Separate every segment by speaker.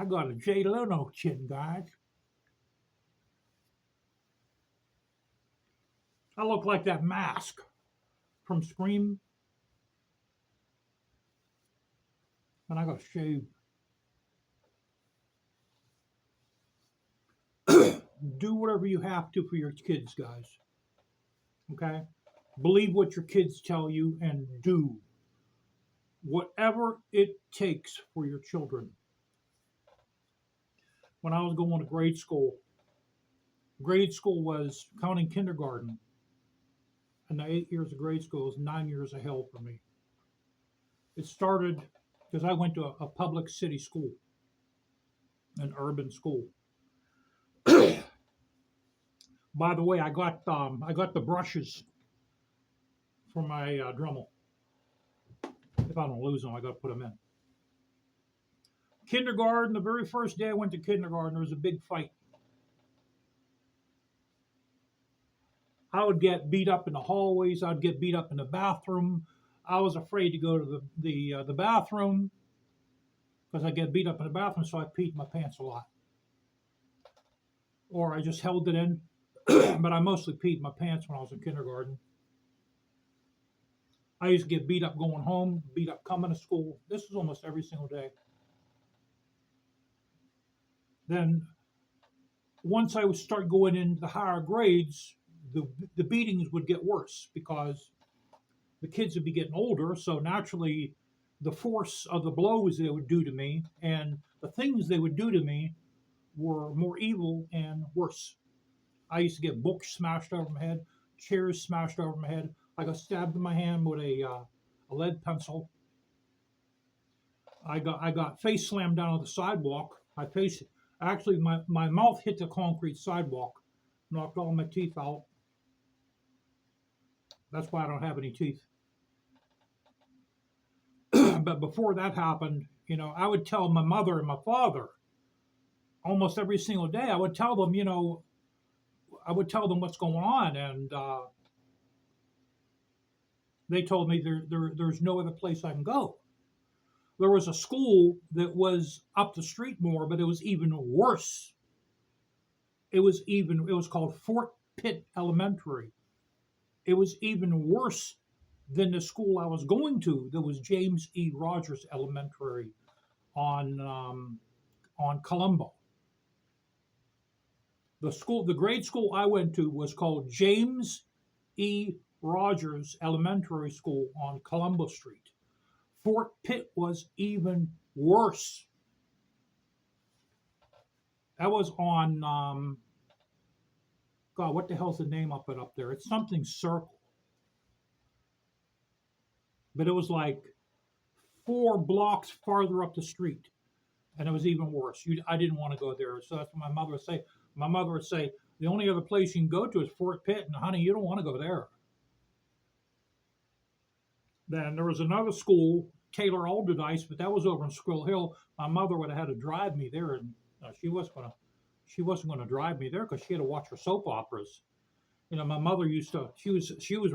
Speaker 1: I got a Jay Leno chin, guys. I look like that mask from Scream, and I got shaved. Do whatever you have to for your kids, guys. Okay? Believe what your kids tell you and do whatever it takes for your children. When I was going to grade school was counting kindergarten, and the 8 years of grade school was 9 years of hell for me. It started because I went to a public city school, an urban school. By the way, I got the brushes for my Dremel. If I don't lose them, I got to put them in. Kindergarten, the very first day I went to kindergarten, there was a big fight. I would get beat up in the hallways. I'd get beat up in the bathroom. I was afraid to go to the bathroom because I'd get beat up in the bathroom, so I peed my pants a lot. Or I just held it in, but I mostly peed my pants when I was in kindergarten. I used to get beat up going home, beat up coming to school. This was almost every single day. Then once I would start going into the higher grades, the beatings would get worse because the kids would be getting older. So naturally, the force of the blows they would do to me and the things they would do to me were more evil and worse. I used to get books smashed over my head, chairs smashed over my head. I got stabbed in my hand with a lead pencil. I got face slammed down on the sidewalk. Actually, my mouth hit the concrete sidewalk, knocked all my teeth out. That's why I don't have any teeth. But before that happened, I would tell my mother and my father almost every single day. I would tell them, what's going on, and they told me there's no other place I can go. There was a school that was up the street more, but it was even worse. It was called Fort Pitt Elementary. It was even worse than the school I was going to. There was James E. Rogers Elementary on Colombo. The grade school I went to was called James E. Rogers Elementary School on Colombo Street. Fort Pitt was even worse. That was on God, what the hell's the name up there? It's something Circle. But it was like 4 blocks farther up the street, and it was even worse. I didn't want to go there, so that's what my mother would say. My mother would say, the only other place you can go to is Fort Pitt, and honey, you don't want to go there. Then there was another school, Taylor Alderdice, but that was over in Squirrel Hill. My mother would have had to drive me there, and she wasn't going to drive me there because she had to watch her soap operas. My mother used to. She was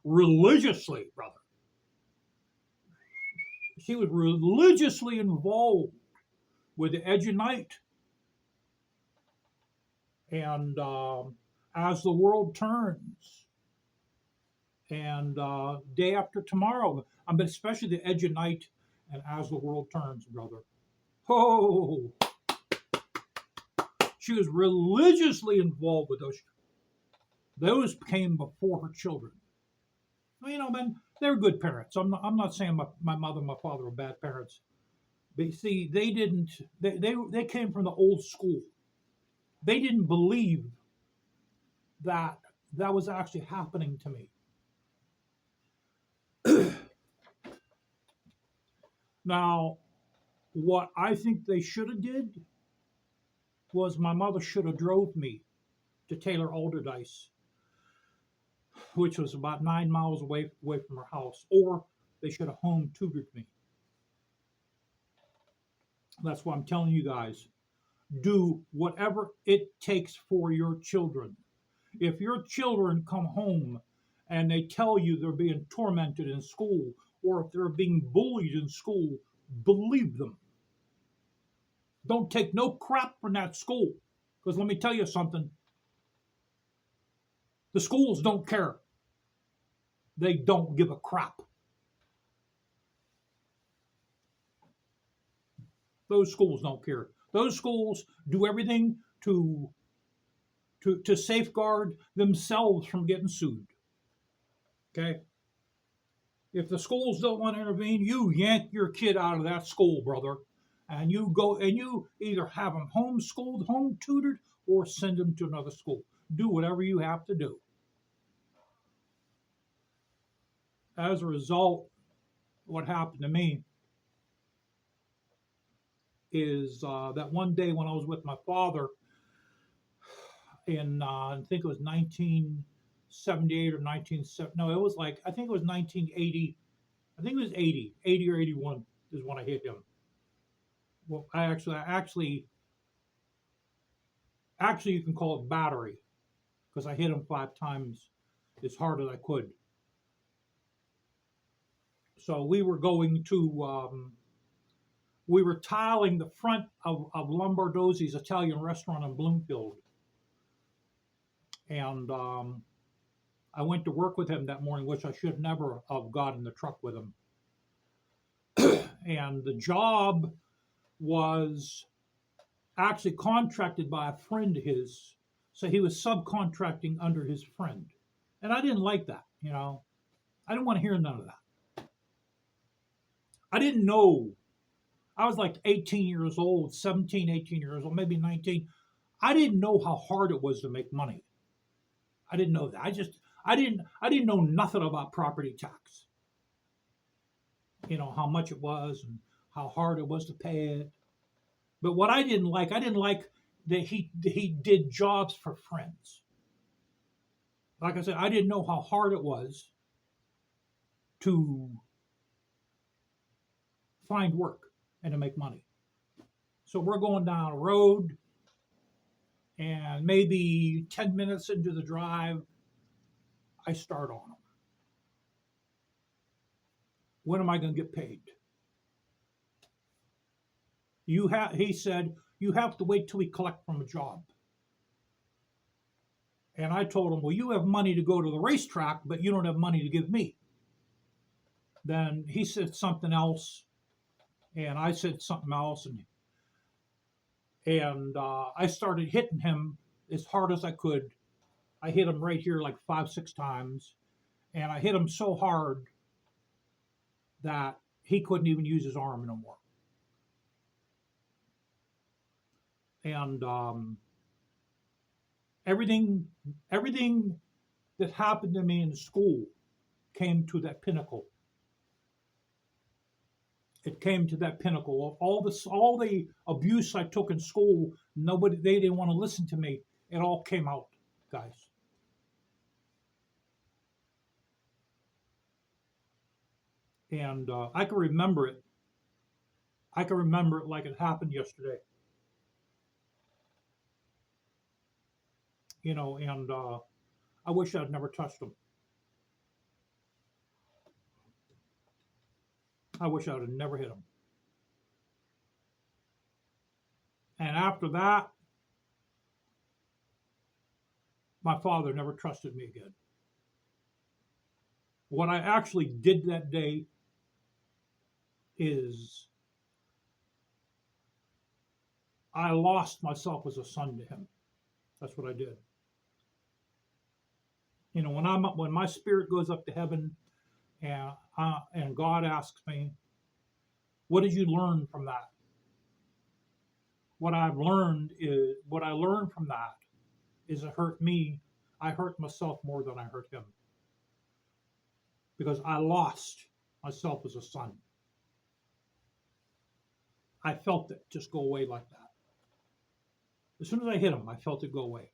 Speaker 1: religiously, brother. She was religiously involved with the Edge of Night and As the World Turns and Day After Tomorrow. But especially the Edge of Night and As the World Turns, brother. Oh, she was religiously involved with those. Those came before her children. Man, they're good parents. I'm not saying my mother and my father were bad parents. But see, they didn't. They came from the old school. They didn't believe that was actually happening to me. Now, what I think they should have did was my mother should have drove me to Taylor Alderdice, which was about 9 miles away from her house, or they should have home tutored me. That's why I'm telling you guys, do whatever it takes for your children. If your children come home and they tell you they're being tormented in school, or if they're being bullied in school, believe them. Don't take no crap from that school. Because let me tell you something, the schools don't care. They don't give a crap. Those schools don't care. Those schools do everything to safeguard themselves from getting sued. Okay? If the schools don't want to intervene, you yank your kid out of that school, brother. And you go and you either have them homeschooled, home tutored, or send them to another school. Do whatever you have to do. As a result, what happened to me is that one day when I was with my father in, I think it was 1978 or 1970. No, it was like, I think it was 1980. I think it was 80 or 81 is when I hit him. Well, I actually, you can call it battery because I hit him 5 times as hard as I could. So we were going to, we were tiling the front of Lombardozzi's Italian restaurant in Bloomfield. And I went to work with him that morning, which I should never have got in the truck with him. And the job was actually contracted by a friend of his. So he was subcontracting under his friend. And I didn't like that, you know. I didn't want to hear none of that. I didn't know. I was like 18 years old, 17, 18 years old, maybe 19. I didn't know how hard it was to make money. I didn't know that. I didn't know nothing about property tax. You know, how much it was and how hard it was to pay it. But what I didn't like that he did jobs for friends. Like I said, I didn't know how hard it was to find work and to make money. So we're going down a road, and maybe 10 minutes into the drive, I start on him. When am I going to get paid? He said, you have to wait till we collect from a job. And I told him, well, you have money to go to the racetrack, but you don't have money to give me. Then he said something else, and I said something else, and I started hitting him as hard as I could. I hit him right here like 5, 6 times, and I hit him so hard that he couldn't even use his arm no more. And everything that happened to me in school came to that pinnacle. It came to that pinnacle of all the abuse I took in school. They didn't want to listen to me. It all came out, guys. And I can remember it. I can remember it like it happened yesterday. You know, and I wish I'd never touched him. I wish I would have never hit him. And after that, my father never trusted me again. What I actually did that day is I lost myself as a son to him. That's what I did. You know, when my spirit goes up to heaven, and God asks me, "What did you learn from that?" What I learned from that is it hurt me. I hurt myself more than I hurt him because I lost myself as a son. I felt it just go away like that. As soon as I hit him, I felt it go away.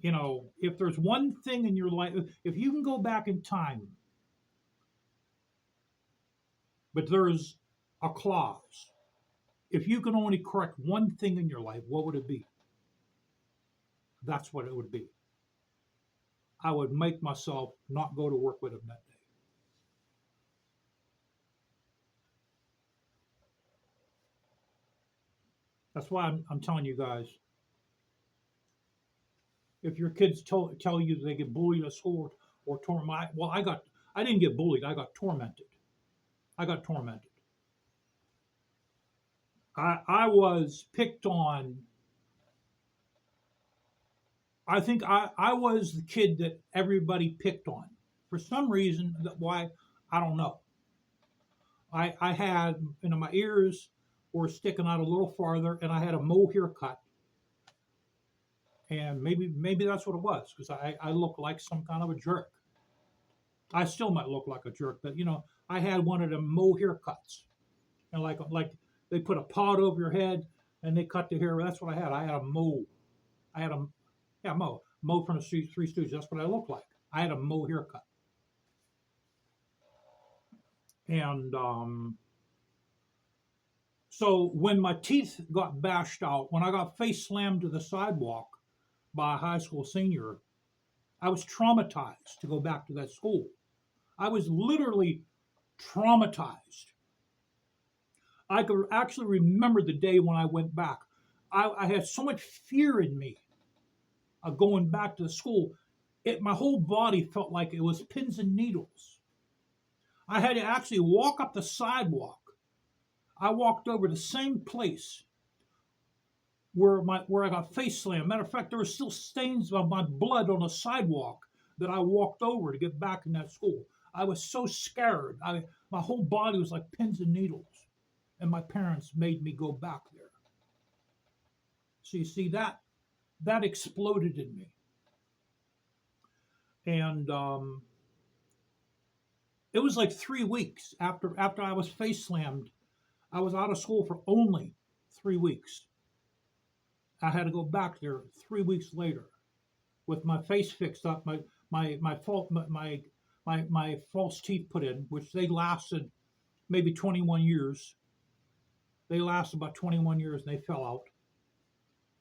Speaker 1: You know, if there's one thing in your life, if you can go back in time, but there's a clause, if you can only correct one thing in your life, what would it be? That's what it would be. I would make myself not go to work with him that day. That's why I'm telling you guys, if your kids tell you they get bullied at school or tormented, well, I didn't get bullied. I got tormented. I got tormented. I was picked on. I think I was the kid that everybody picked on for some reason. Why, I don't know. I had, my ears were sticking out a little farther, and I had a mohair cut, and maybe that's what it was, because I look like some kind of a jerk. I still might look like a jerk, but I had one of them mohair cuts, and like they put a pod over your head and they cut the hair. That's what I had. I had a mole. I had a yeah Mo from the Three Stooges. That's what I looked like. I had a Mo haircut, and so when my teeth got bashed out, when I got face slammed to the sidewalk by a high school senior, I was traumatized to go back to that school. I was literally traumatized. I could actually remember the day when I went back. I had so much fear in me of going back to the school. My whole body felt like it was pins and needles. I had to actually walk up the sidewalk. I walked over the same place where I got face slammed. Matter of fact, there were still stains of my blood on the sidewalk that I walked over to get back in that school. I was so scared. My whole body was like pins and needles, and my parents made me go back there. So you see that exploded in me, and it was like 3 weeks after I was face slammed. I was out of school for only 3 weeks. I had to go back there 3 weeks later with my face fixed up, my false teeth put in, which they lasted maybe 21 years. They lasted about 21 years and they fell out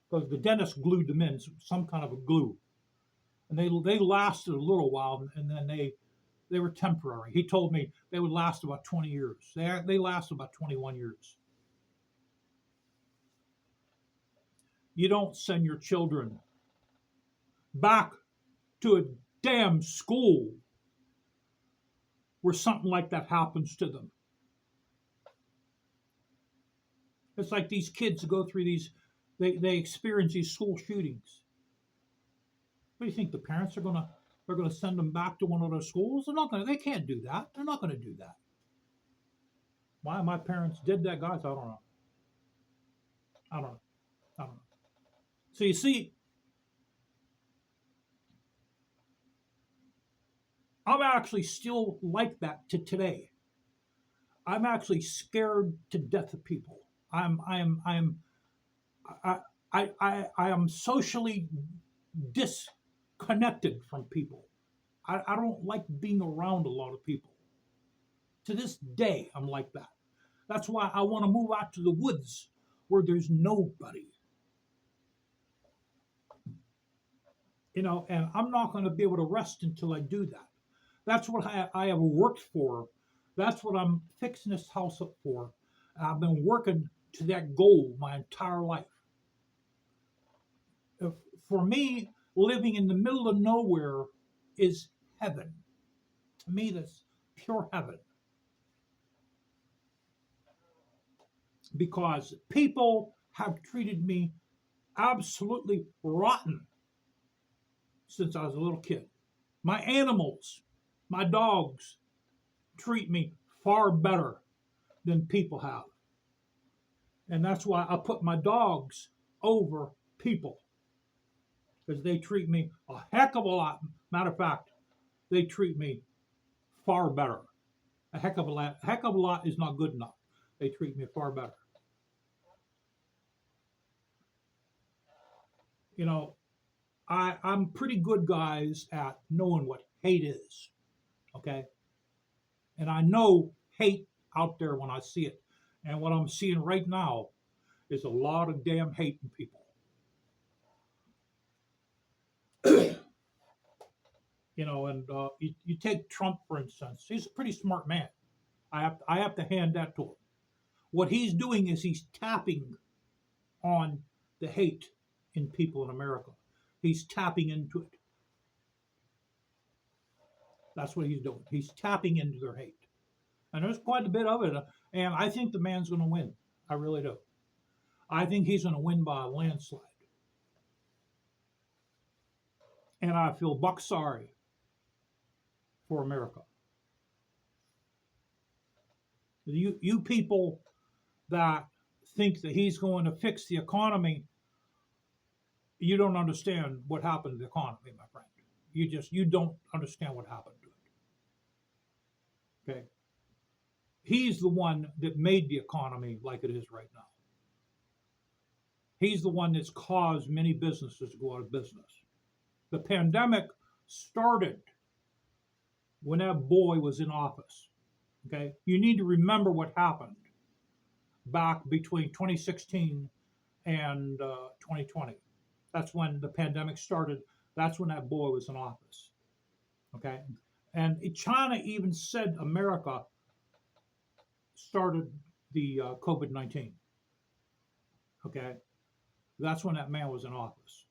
Speaker 1: because the dentist glued them in, some kind of a glue, and they lasted a little while, and then they were temporary. He told me they would last about 20 years. They lasted about 21 years. You don't send your children back to a damn school where something like that happens to them. It's like these kids go through they experience these school shootings. What do you think, the parents are gonna send them back to one of those schools? They can't do that. They're not gonna do that. Why my parents did that, guys, I don't know. I don't know. I don't know. So you see, I'm actually still like that to today. I'm actually scared to death of people. I, I am socially disconnected from people. I don't like being around a lot of people. To this day, I'm like that. That's why I want to move out to the woods where there's nobody. And I'm not going to be able to rest until I do that. That's what I have worked for. That's what I'm fixing this house up for. I've been working to that goal my entire life. For me, living in the middle of nowhere is heaven. To me, that's pure heaven. Because people have treated me absolutely rotten since I was a little kid. My animals, my dogs, treat me far better than people have. And that's why I put my dogs over people, because they treat me a heck of a lot. Matter of fact, they treat me far better. A heck of a lot is not good enough. They treat me far better. I'm pretty good, guys, at knowing what hate is. Okay? And I know hate out there when I see it. And what I'm seeing right now is a lot of damn hate in people. And you take Trump, for instance. He's a pretty smart man. I have to hand that to him. What he's doing is he's tapping on the hate in people in America. He's tapping into it. That's what he's doing. He's tapping into their hate. And there's quite a bit of it. And I think the man's going to win. I really do. I think he's going to win by a landslide. And I feel buck sorry for America. You people that think that he's going to fix the economy, you don't understand what happened to the economy, my friend. You don't understand what happened to it. Okay? He's the one that made the economy like it is right now. He's the one that's caused many businesses to go out of business. The pandemic started when that boy was in office. Okay? You need to remember what happened back between 2016 and 2020. That's when the pandemic started. That's when that boy was in office. Okay? And China even said America started the COVID-19. Okay? That's when that man was in office.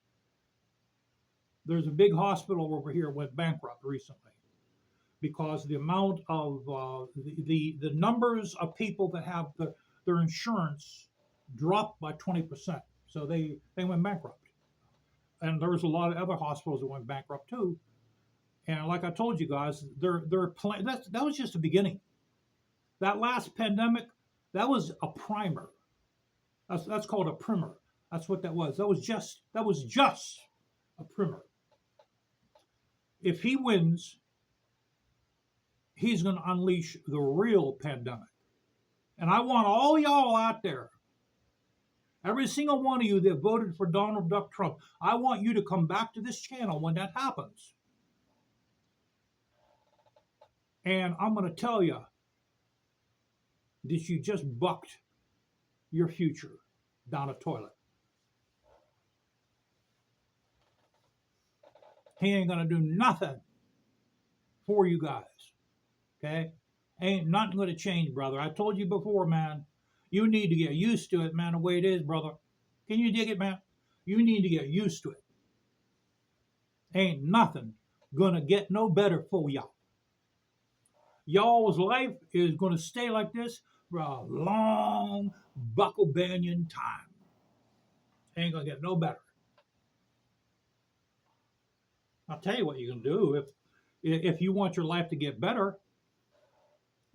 Speaker 1: There's a big hospital over here went bankrupt recently because the amount of the numbers of people that have their insurance dropped by 20%. So they went bankrupt. And there was a lot of other hospitals that went bankrupt too. And like I told you guys, that was just the beginning. That last pandemic, that was a primer. That's called a primer. That's what that was. That was just a primer. If he wins, he's going to unleash the real pandemic. And I want all y'all out there, every single one of you that voted for Donald Duck Trump, I want you to come back to this channel when that happens. And I'm going to tell you that you just bucked your future down a toilet. He ain't going to do nothing for you guys. Okay? Ain't nothing going to change, brother. I told you before, man. You need to get used to it, man, the way it is, brother. Can you dig it, man? You need to get used to it. Ain't nothing going to get no better for y'all. Y'all's life is going to stay like this for a long Buckle Banyan time. Ain't going to get no better. I'll tell you what you can do. If you want your life to get better,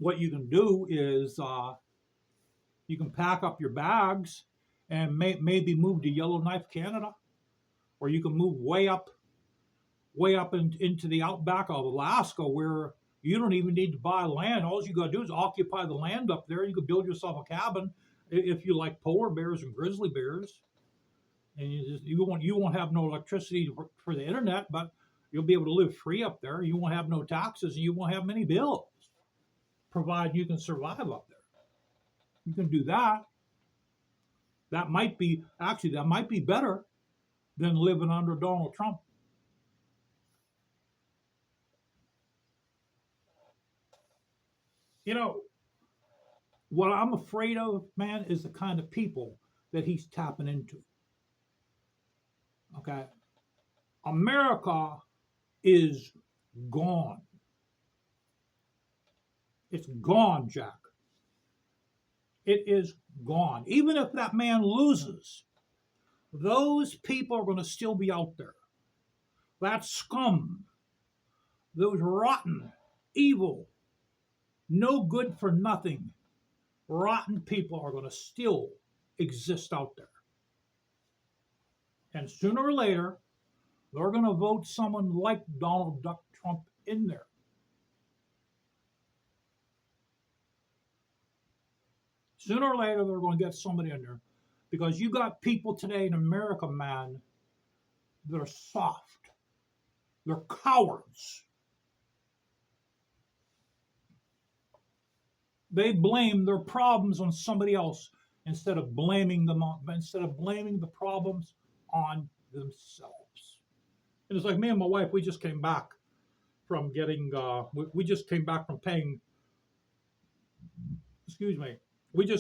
Speaker 1: what you can do is you can pack up your bags and maybe move to Yellowknife, Canada, or you can move way up into the outback of Alaska, where you don't even need to buy land. All you got to do is occupy the land up there. You can build yourself a cabin if you like polar bears and grizzly bears, and you won't have no electricity for the internet, but you'll be able to live free up there. You won't have no taxes, and you won't have many bills, provided you can survive up there. You can do that. That might be better than living under Donald Trump. You know, what I'm afraid of, man, is the kind of people that he's tapping into. Okay? America is gone. It's gone, Jack. It is gone. Even if that man loses, those people are going to still be out there. That scum, those rotten, evil, no good for nothing, rotten people are going to still exist out there. And sooner or later, they're going to vote someone like Donald Duck Trump in there. Sooner or later, they're going to get somebody in there. Because you got people today in America, man, that are soft. They're cowards. They blame their problems on somebody else instead of blaming the problems on themselves. And it's like me and my wife, we just came back from paying, we just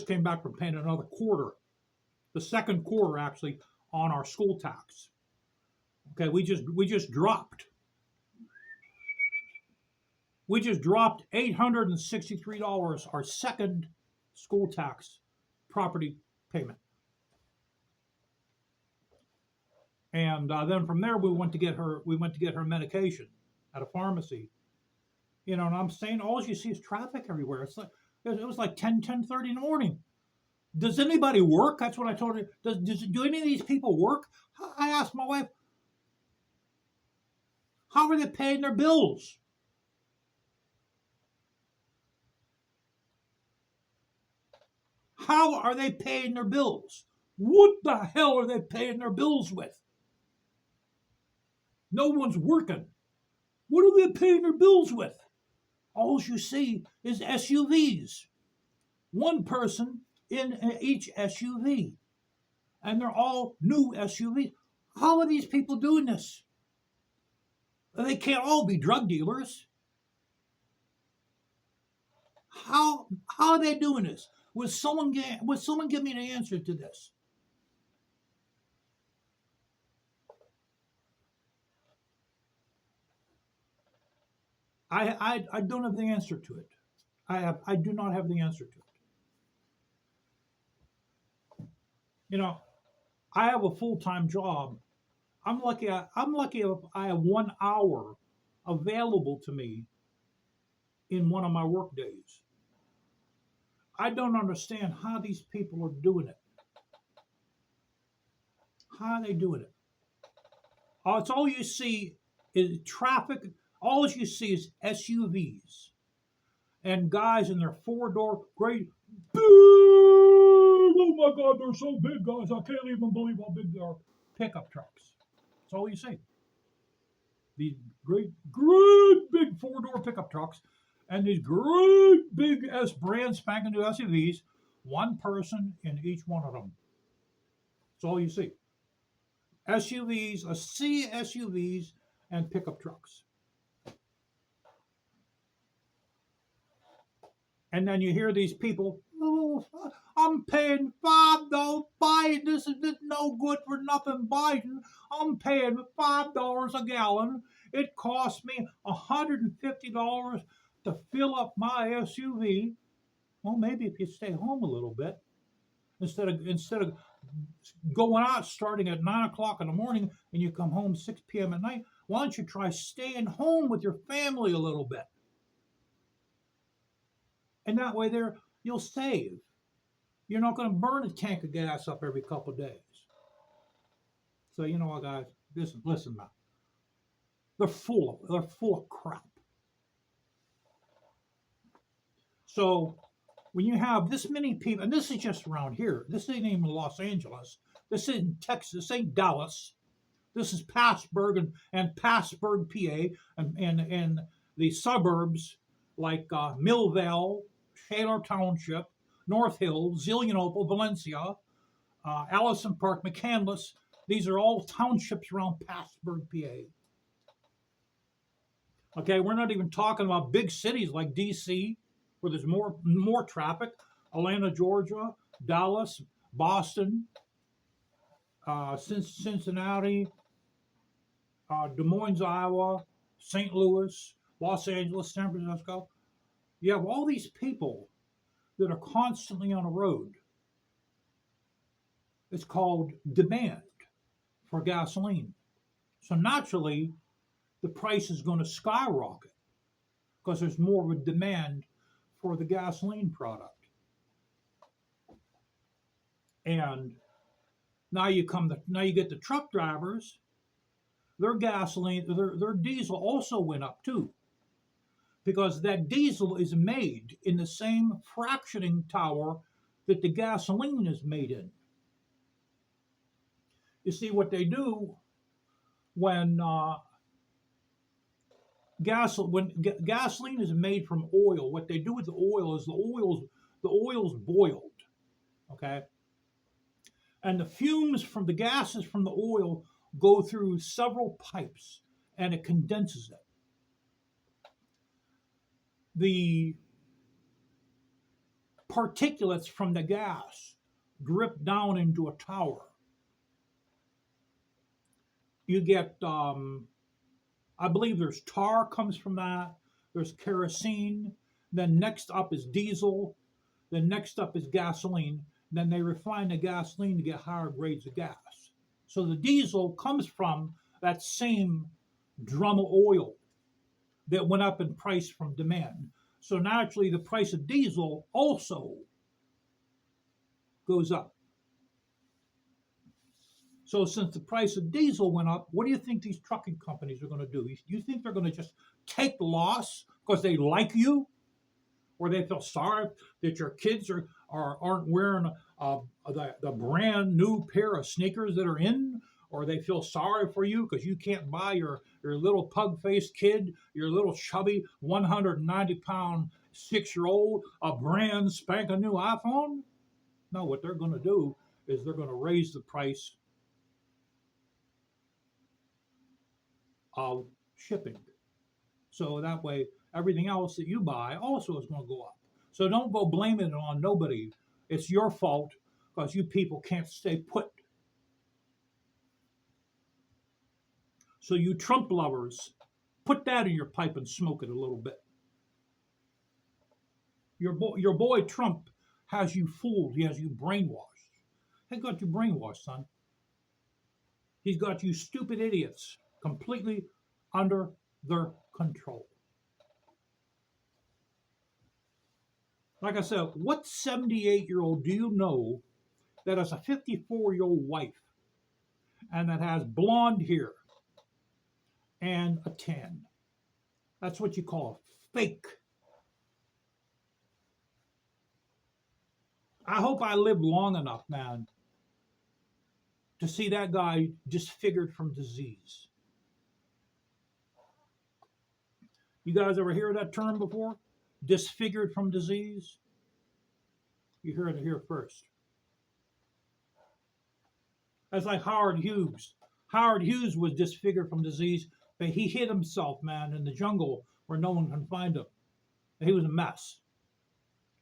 Speaker 1: came back from paying another quarter the second quarter actually on our school tax. Okay, we just dropped $863 our second school tax property payment. And then from there we went to get her medication at a pharmacy. And I'm saying all you see is traffic everywhere. It was like 10:30 in the morning. Does anybody work? That's what I told her. Do any of these people work? I asked my wife, how are they paying their bills? How are they paying their bills? What the hell are they paying their bills with? No one's working. What are they paying their bills with? All you see is SUVs. One person in each SUV. And they're all new SUVs. How are these people doing this? They can't all be drug dealers. How are they doing this? Would someone give me an answer to this? I don't have the answer to it. I do not have the answer to it. I have a full-time job. I'm lucky if I have 1 hour available to me in one of my work days. I don't understand how these people are doing it. How are they doing it? It's all you see is traffic. All you see is SUVs and guys in their four-door great big. Oh my God, they're so big, guys! I can't even believe how big they are. Pickup trucks. That's all you see. These great big four-door pickup trucks and these great big brand spanking new SUVs. One person in each one of them. That's all you see. SUVs, a sea of SUVs and pickup trucks. And then you hear these people, oh, I'm paying $5. Biden, this is no good for nothing, Biden. I'm paying $5 a gallon. It costs me $150 to fill up my SUV. Well, maybe if you stay home a little bit, instead of going out starting at 9 o'clock in the morning and you come home 6 p.m. at night, why don't you try staying home with your family a little bit? And that way you'll save. You're not going to burn a tank of gas up every couple of days. So you know what, guys? Listen now. They're full of crap. So when you have this many people, and this is just around here. This ain't even Los Angeles. This isn't Texas. This ain't Dallas. This is Passburg and Passburg, PA, and the suburbs like Millvale, Shaler Township, North Hills, Zelienople, Valencia, Allison Park, McCandless. These are all townships around Passburg, PA. Okay, we're not even talking about big cities like D.C., where there's more traffic. Atlanta, Georgia, Dallas, Boston, Cincinnati, Des Moines, Iowa, St. Louis, Los Angeles, San Francisco. You have all these people that are constantly on a road. It's called demand for gasoline. So naturally, the price is going to skyrocket because there's more of a demand for the gasoline product. And now you get the truck drivers, their gasoline, their diesel also went up too. Because that diesel is made in the same fractioning tower that the gasoline is made in. You see, what they do when gasoline is made from oil, what they do with the oil is the oil's boiled, okay? And the fumes from the gases from the oil go through several pipes and it condenses it. The particulates from the gas drip down into a tower. You get, I believe there's tar comes from that. There's kerosene. Then next up is diesel. Then next up is gasoline. Then they refine the gasoline to get higher grades of gas. So the diesel comes from that same drum of oil that went up in price from demand. So naturally, the price of diesel also goes up. So since the price of diesel went up, what do you think these trucking companies are going to do? You think they're going to just take the loss because they like you, or they feel sorry that your kids aren't wearing the brand new pair of sneakers that are in, or they feel sorry for you because you can't buy your little pug-faced kid, your little chubby 190-pound 6-year-old a brand spanking new iPhone? No, what they're going to do is they're going to raise the price of shipping. So that way, everything else that you buy also is going to go up. So don't go blaming it on nobody. It's your fault because you people can't stay put. So you Trump lovers, put that in your pipe and smoke it a little bit. Your boy Trump has you fooled. He has you brainwashed. He got you brainwashed, son. He's got you stupid idiots completely under their control. Like I said, what 78-year-old do you know that has a 54-year-old wife and that has blonde hair and a tan? That's what you call fake. I hope I live long enough, man, to see that guy disfigured from disease. You guys ever hear that term before? Disfigured from disease? You heard it here first. That's like Howard Hughes. Howard Hughes was disfigured from disease, but he hid himself, man, in the jungle where no one can find him. He was a mess.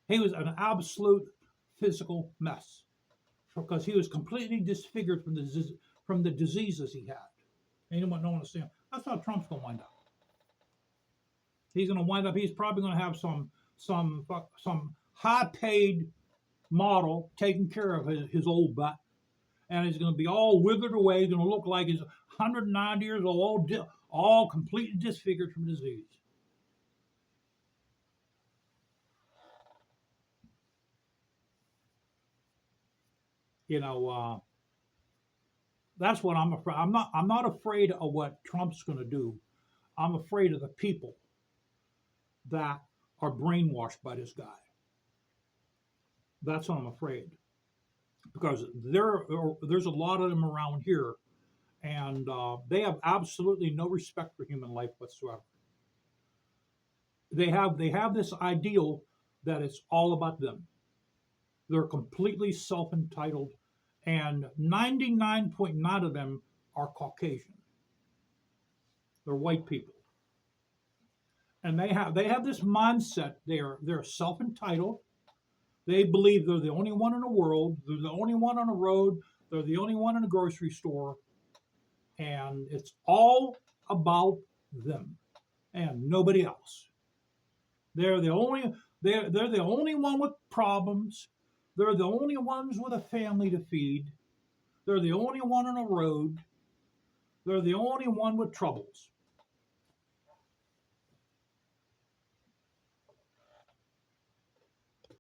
Speaker 1: He was an absolute physical mess because he was completely disfigured from the diseases he had. Anyone don't understand? That's how Trump's going to wind up. He's going to wind up. He's probably going to have some high-paid model taking care of his old butt, and he's going to be all withered away. He's going to look like he's 190 years old, all completely disfigured from disease. You know, that's what I'm afraid. I'm not afraid of what Trump's going to do. I'm afraid of the people that are brainwashed by this guy. That's what I'm afraid, because there's a lot of them around here, and they have absolutely no respect for human life whatsoever. They have this ideal that it's all about them. They're completely self-entitled, and 99.9 of them are Caucasian. They're white people. And they have this mindset. They're self-entitled. They believe they're the only one in the world. They're the only one on the road. They're the only one in the grocery store. And it's all about them and nobody else. They're the only one with problems. They're the only ones with a family to feed. They're the only one on the road. They're the only one with troubles.